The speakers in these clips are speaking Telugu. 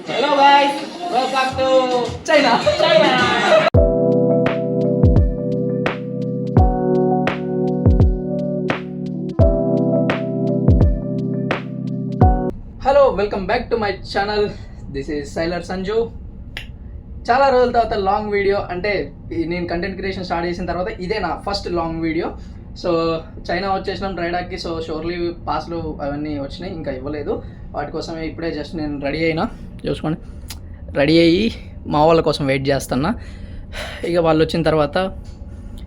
Hello guys, welcome to China. Hello welcome back to my channel. This is sailor Sanju. చాలా రోజుల తర్వాత లాంగ్ వీడియో, అంటే నేను కంటెంట్ క్రియేషన్ స్టార్ట్ చేసిన తర్వాత ఇదే నా first long video. So China వచ్చేసినాం రైడాక్కి. సో షోర్లీ పాస్లు అవన్నీ వచ్చినాయి, ఇంకా ఇవ్వలేదు. వాటి కోసమే ఇప్పుడే జస్ట్ నేను రెడీ అయినా, చూసుకోండి. రెడీ అయ్యి మా వాళ్ళ కోసం వెయిట్ చేస్తున్నా. ఇక వాళ్ళు వచ్చిన తర్వాత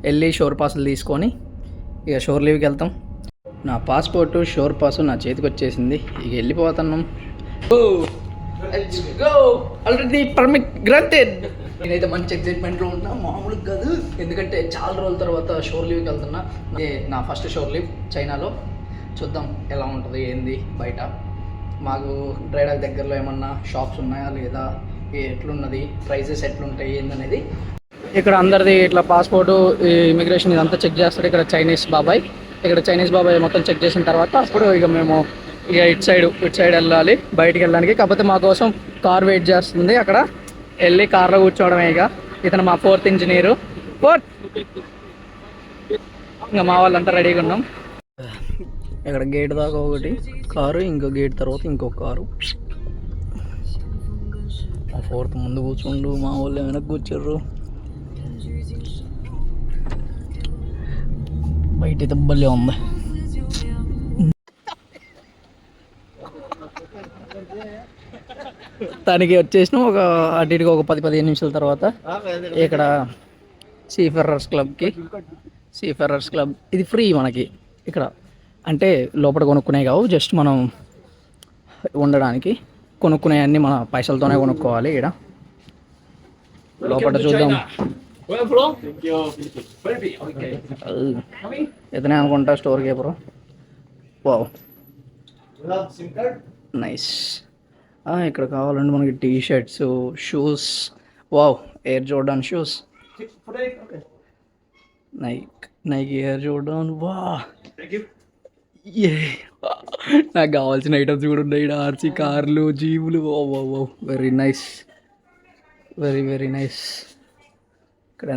వెళ్ళి షోర్ పాసులు తీసుకొని ఇక షోర్ లీవ్కి వెళ్తాం. నా పాస్పోర్టు షోర్ పాసు నా చేతికి వచ్చేసింది. ఇక వెళ్ళిపోతున్నాం. Already permit granted. నేనైతే మంచి ఎక్సైట్మెంట్లో ఉన్నా, మామూలుగా కాదు. ఎందుకంటే చాలా రోజుల తర్వాత షోర్ లీవ్కి వెళ్తున్నా. అదే నా ఫస్ట్ షోర్ లీవ్ చైనాలో. చూద్దాం ఎలా ఉంటుంది ఏంది బయట. మాకు డ్రైడాక్ దగ్గరలో ఏమన్నా షాప్స్ ఉన్నాయా లేదా, ఎట్లున్నది, ప్రైజెస్ ఎట్లుంటాయి ఏందనేది. ఇక్కడ అందరిది ఇట్లా పాస్పోర్టు, ఇమిగ్రేషన్ ఇదంతా చెక్ చేస్తాడు ఇక్కడ చైనీస్ బాబాయ్. ఇక్కడ చైనీస్ బాబాయ్ మొత్తం చెక్ చేసిన తర్వాత అప్పుడు ఇక మేము ఇక ఇటు సైడ్ వెళ్ళాలి బయటికి వెళ్ళడానికి. కాకపోతే మా కోసం కార్ వెయిట్ చేస్తుంది అక్కడ. వెళ్ళి కార్లో కూర్చోవడమే. ఇక ఇతను మా 4th ఇంజనీరు. ఇంకా మా వాళ్ళంతా రెడీగా ఉన్నాం. ఇక్కడ గేట్ దాకా ఒకటి కారు, ఇంకో గేట్ తర్వాత ఇంకొక కారు. మా 4th ముందు కూర్చుండు, మా వాళ్ళు వెనక్కి కూర్చోర్రు. బయట అయితే భలే ఉంది. తనకి వచ్చేసినాం ఒక అటు ఇటుగా ఒక 10-15 నిమిషాల తర్వాత ఇక్కడ సీఫెర్రర్స్ క్లబ్. ఇది ఫ్రీ మనకి ఇక్కడ. అంటే లోపల కొనుక్కునే కావు, జస్ట్ మనం ఉండడానికి. కొనుక్కునే అన్నీ మన పైసలతోనే కొనుక్కోవాలి. ఇక్కడ లోపల చూద్దాం. ఇతనే అనుకుంటా స్టోర్ కీపరు. Wow, nice. ఇక్కడ కావాలంటే మనకి T shirts, shoes. Wow, air Jordan shoes. Nike air Jordan. వా, నాకు కావాల్సిన ఐటమ్స్ కూడా ఉన్నాయి. ఇక్కడ ఆర్సీ కార్లు, జీవులు. ఓ వెరీ నైస్, వెరీ నైస్. ఇక్కడ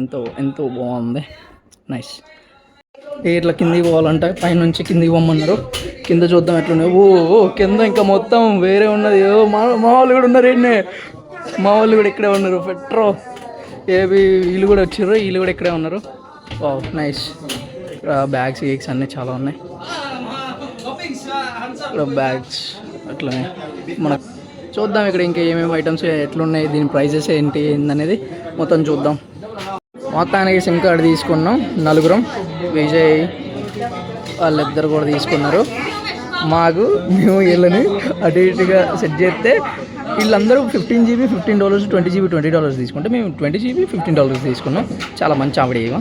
ఎంతో బాగుంది. నైస్. ఇట్లా కిందికి పోవాలంటే పైనుంచి కిందికి పోమన్నారు. కింద చూద్దాం ఎట్లున్నాయి. ఓ కింద ఇంకా మొత్తం వేరే ఉన్నది. మా వాళ్ళు కూడా ఉన్నారు. మా వాళ్ళు కూడా ఇక్కడే ఉన్నారు. పెట్రో వీళ్ళు కూడా వచ్చారు. వీళ్ళు కూడా ఇక్కడే ఉన్నారు. Wow, nice. ఇక్కడ బ్యాగ్స్ అన్నీ చాలా ఉన్నాయి. ఇక్కడ బ్యాగ్స్ అట్లనే మనకు చూద్దాం. ఇక్కడ ఇంకా ఏమేమి ఐటమ్స్ ఎట్లున్నాయి, దీని ప్రైజెస్ ఏందనేది మొత్తం చూద్దాం. మొత్తానికి సిమ్ కార్డు తీసుకున్నాం నలుగురం. విజయ్ వాళ్ళిద్దరు కూడా తీసుకున్నారు. మేము వీళ్ళని అటు ఇటుగా సెట్ చేస్తే వీళ్ళందరూ 15 GB $15, 20 GB $20 తీసుకుంటే మేము 20 GB $15 తీసుకున్నాం. చాలా మంచి ఆవిడ ఇవ.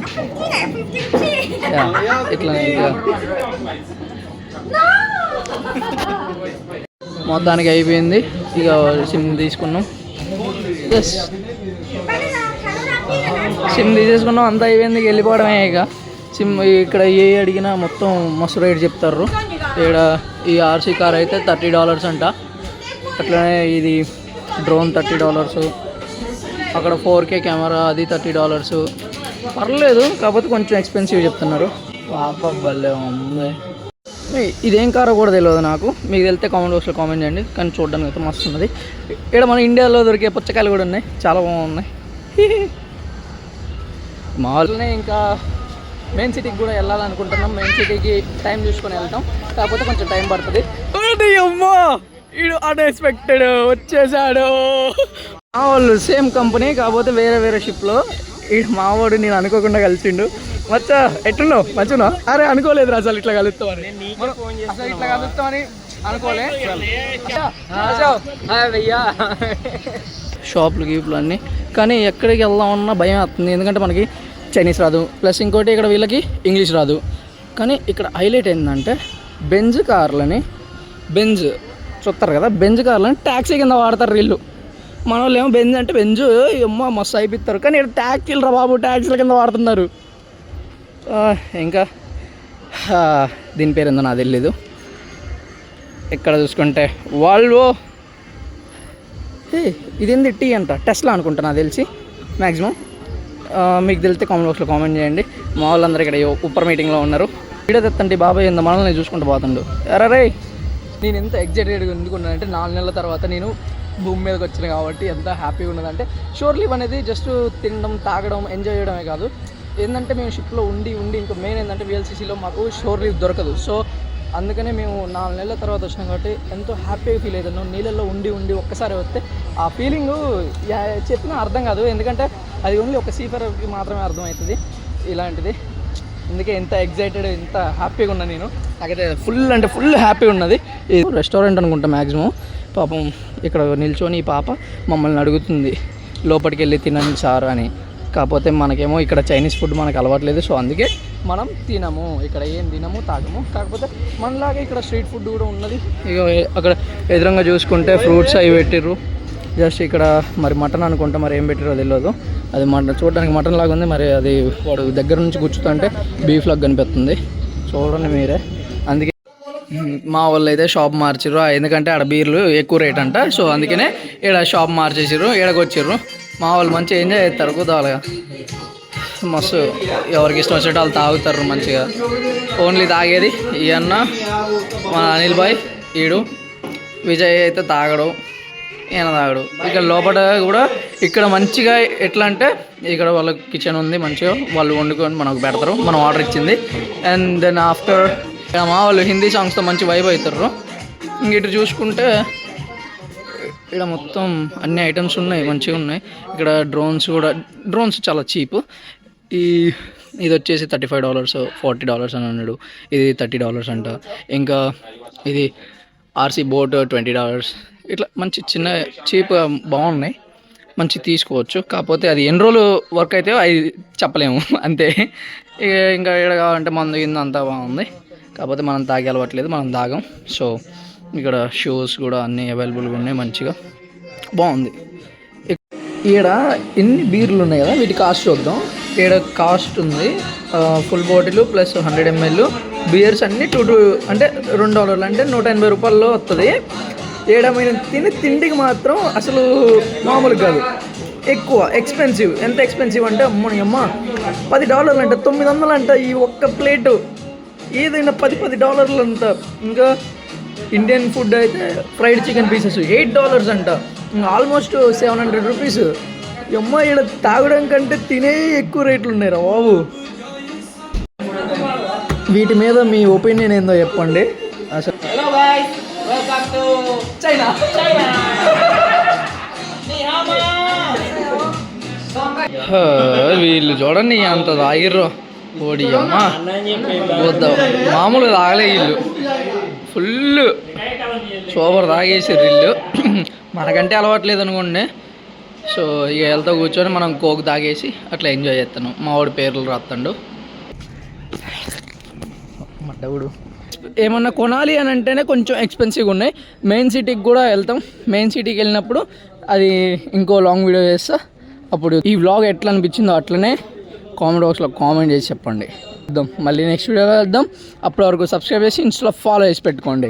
ఇట్లా ఇంకా మొత్తానికి అయిపోయింది. ఇక సిమ్ తీసుకున్నాం. సిమ్ తీసేసుకున్నాం, అంతా అయిపోయింది. వెళ్ళిపోవడమే. ఇక సిమ్ ఇక్కడ ఏ అడిగినా మొత్తం మస్తు రేట్ చెప్తారు. ఇక్కడ ఈ ఆర్సీ కార్ అయితే $30 అంట. అట్లనే ఇది డ్రోన్ $30. అక్కడ 4K కెమెరా అది $30. పర్లేదు, కాకపోతే కొంచెం ఎక్స్పెన్సివ్ చెప్తున్నారు. పాప భలే ఉంది. ఇదేం కారో కూడా తెలియదు నాకు. మీకు తెలితే కామెంట్ బాక్స్లో కామెంట్ చేయండి. కానీ చూడడానికి అయితే మస్తు ఉన్నది. ఇక్కడ మన ఇండియాలో దొరికే పుచ్చకాయలు కూడా ఉన్నాయి, చాలా బాగున్నాయి. మాల్నే ఇంకా మెయిన్ సిటీకి కూడా వెళ్ళాలనుకుంటున్నాం. మెయిన్ సిటీకి టైం చూసుకొని వెళ్తాం, కాకపోతే కొంచెం టైం పడుతుంది. అమ్మా, ఇడు అన్ఎక్స్పెక్టెడ్ వచ్చేసాడు. మా వాళ్ళు సేమ్ కంపెనీ, కాకపోతే వేరే షిప్లో. మావాడు నేను అనుకోకుండా కలిసిండు. మచ్చా ఎట్లున్నావు? మంచిగా. అరే అనుకోలేదు అసలు ఇట్లా కలుస్తామని. ఇట్లా కలుస్తామని అనుకోలే. షాపులు గీపులు అన్నీ. కానీ ఎక్కడికి వెళ్దామన్నా భయం అవుతుంది. ఎందుకంటే మనకి చైనీస్ రాదు, ప్లస్ ఇంకోటి ఇక్కడ వీళ్ళకి ఇంగ్లీష్ రాదు. కానీ ఇక్కడ హైలైట్ ఏంటంటే బెంజ్ కార్లని చూస్తారు కదా, బెంజ్ కార్లని ట్యాక్సీ కింద వాడతారు వీళ్ళు. మన వాళ్ళు ఏమో బెంజ్ అంటే బెంజు ఏమో మస్తు అయిపోతారు. కానీ ఇక్కడ ట్యాక్సీలు రా బాబు, ట్యాక్సీల కింద వాడుతున్నారు. ఇంకా దీని పేరు ఏందో నాకు తెలీదు. ఇక్కడ చూసుకుంటే వాల్వో ఇదేంది టీ అంట, టెస్లా అనుకుంటా నాకు తెలిసి మ్యాక్సిమం. మీకు తెలిస్తే కామెంట్ బాక్స్లో కామెంట్ చేయండి. మా వాళ్ళందరూ ఇక్కడ ఉప్పర్ మీటింగ్లో ఉన్నారు. వీడియో తెత్తండి బాబాయ్ ఎంత మనల్ని చూసుకుంటూ పోతుండు. అరే నేను ఎంత ఎగ్జైటెడ్గా ఎందుకున్నానంటే 4 నెలల తర్వాత నేను భూమి మీదకి వచ్చిన కాబట్టి ఎంత హ్యాపీగా ఉన్నదంటే షోర్ లీవ్ అనేది జస్ట్ తినడం తాగడం ఎంజాయ్ చేయడమే కాదు. ఏంటంటే మేము షిప్లో ఉండి ఇంకా మెయిన్ ఏంటంటే VLCCలో మాకు షోర్ లీవ్ దొరకదు. సో అందుకనే మేము 4 నెలల తర్వాత వచ్చినాం కాబట్టి ఎంతో హ్యాపీగా ఫీల్ అవుతున్నాం. నీళ్ళల్లో ఉండి ఒక్కసారి వస్తే ఆ ఫీలింగు చెప్పినా అర్థం కాదు. ఎందుకంటే అది ఓన్లీ ఒక సీఫర్కి మాత్రమే అర్థమవుతుంది ఇలాంటిది. అందుకే ఎంత ఎగ్జైటెడ్ ఎంత హ్యాపీగా ఉన్నా నేను. నాకైతే ఫుల్ హ్యాపీగా ఉన్నది. ఇది రెస్టారెంట్ అనుకుంటా మ్యాక్సిమం. పాపం ఇక్కడ నిల్చొని ఈ పాప మమ్మల్ని అడుగుతుంది లోపలికి వెళ్ళి తినండి సార్ అని. కాకపోతే మనకేమో ఇక్కడ చైనీస్ ఫుడ్ మనకు అలవాట్లేదు. సో అందుకే మనం తినము, ఇక్కడ ఏం తినము తాగము. కాకపోతే మనలాగే ఇక్కడ స్ట్రీట్ ఫుడ్ కూడా ఉన్నది. ఇక అక్కడ ఎదురుగా చూసుకుంటే ఫ్రూట్స్ అవి పెట్టిర్రు. జస్ట్ ఇక్కడ మరి మటన్ అనుకుంటా, మరి ఏం పెట్టిరో తెలియదు. అది మటన్ చూడడానికి మటన్ లాగా ఉంది. మరి అది వాడు దగ్గర నుంచి కూర్చుతుంటే బీఫ్ లాగా కనిపిస్తుంది. చూడండి మీరే. అందుకే మా వాళ్ళు అయితే షాప్ మార్చిర్రు. ఎందుకంటే ఆడ బీర్లు ఎక్కువ రేట్ అంట. సో అందుకనే ఇక్కడ షాప్ మార్చేసారు, ఈడకి వచ్చిర్రు. మా వాళ్ళు మంచిగా ఎంజాయ్ చేస్తారు కుదాలుగా. మస్తు ఎవరికి ఇష్టం వచ్చేట వాళ్ళు తాగుతారు మంచిగా. ఓన్లీ తాగేది ఈ అన్న మా అనిల్ బాయ్, ఈడు విజయ్ అయితే తాగడు, ఈయన తాగడు. ఇక్కడ లోపల కూడా ఇక్కడ మంచిగా ఎట్లా అంటే ఇక్కడ వాళ్ళ కిచెన్ ఉంది, మంచిగా వాళ్ళు వండుకొని మనకు పెడతారు. మనం ఆర్డర్ ఇచ్చింది. అండ్ దెన్ ఆఫ్టర్ మా వాళ్ళు హిందీ సాంగ్స్తో మంచి వైబ్ అవుతారు. ఇంక ఇటు చూసుకుంటే ఇక్కడ మొత్తం అన్ని ఐటమ్స్ ఉన్నాయి, మంచిగా ఉన్నాయి. ఇక్కడ డ్రోన్స్ చాలా చీప్. ఇది వచ్చేసి $35 $40 అని అన్నాడు. ఇది $30 అంట. ఇంకా ఇది RC బోట్ $20. ఇట్లా మంచి చిన్న చీప్ బాగున్నాయి, మంచి తీసుకోవచ్చు. కాకపోతే అది ఎన్ని రోజులు వర్క్ అయితే అది చెప్పలేము అంతే. ఇంకా ఇక్కడ కావాలంటే మందు కింద అంతా బాగుంది. కాకపోతే మనం తాగే అలవాట్లేదు, మనం తాగం. సో ఇక్కడ షూస్ కూడా అన్నీ అవైలబుల్గా ఉన్నాయి, మంచిగా బాగుంది. ఇక్కడ ఎన్ని బీర్లు ఉన్నాయి కదా, వీటి కాస్ట్ చూద్దాం. ఇక్కడ కాస్ట్ ఉంది full bottle plus 100 ml beers అన్నీ అంటే $2 అంటే $180 వస్తుంది. ఏడమైన తిండికి మాత్రం అసలు మామూలు కాదు, ఎక్కువ ఎక్స్పెన్సివ్. ఎంత ఎక్స్పెన్సివ్ అంటే అమ్మ $10 అంట, $900 అంట ఈ ఒక్క ప్లేటు. ఏదైనా $10 అంట. ఇంకా ఇండియన్ ఫుడ్ అయితే ఫ్రైడ్ చికెన్ పీసెస్ $8 అంట, ఆల్మోస్ట్ 700 రూపీస్. అమ్మ ఇక్కడ తాగడం కంటే తినే ఎక్కువ రేట్లు ఉన్నాయి రా బాబు. వీటి మీద మీ ఒపీనియన్ ఏందో చెప్పండి అసలు. వీళ్ళు చూడండి అంత తాగిర్రు. ఓడి అమ్మ మామూలుగా తాగలే వీళ్ళు, ఫుల్ సూపర్ తాగేసారు వీళ్ళు. మనకంటే అలవాట్లేదు అనుకోండి. సో ఇక వెళ్తా కూర్చొని మనం కోక్ తాగేసి అట్లా ఎంజాయ్ చేస్తాను. మా వాడి పేర్లు రాస్తాడు. మడ్డవుడు ఏమన్నా కొనాలి అని అంటేనే కొంచెం ఎక్స్పెన్సివ్గా ఉన్నాయి. మెయిన్ సిటీకి కూడా వెళ్తాం. మెయిన్ సిటీకి వెళ్ళినప్పుడు అది ఇంకో లాంగ్ వీడియో చేస్తా. అప్పుడు ఈ వ్లాగ్ ఎట్లా అనిపించిందో అట్లనే కామెంట్ బాక్స్లో కామెంట్ చేసి చెప్పండి. మళ్ళీ నెక్స్ట్ వీడియోలో వెళ్దాం. అప్పటి వరకు సబ్స్క్రైబ్ చేసి ఇన్స్టాలో ఫాలో చేసి పెట్టుకోండి.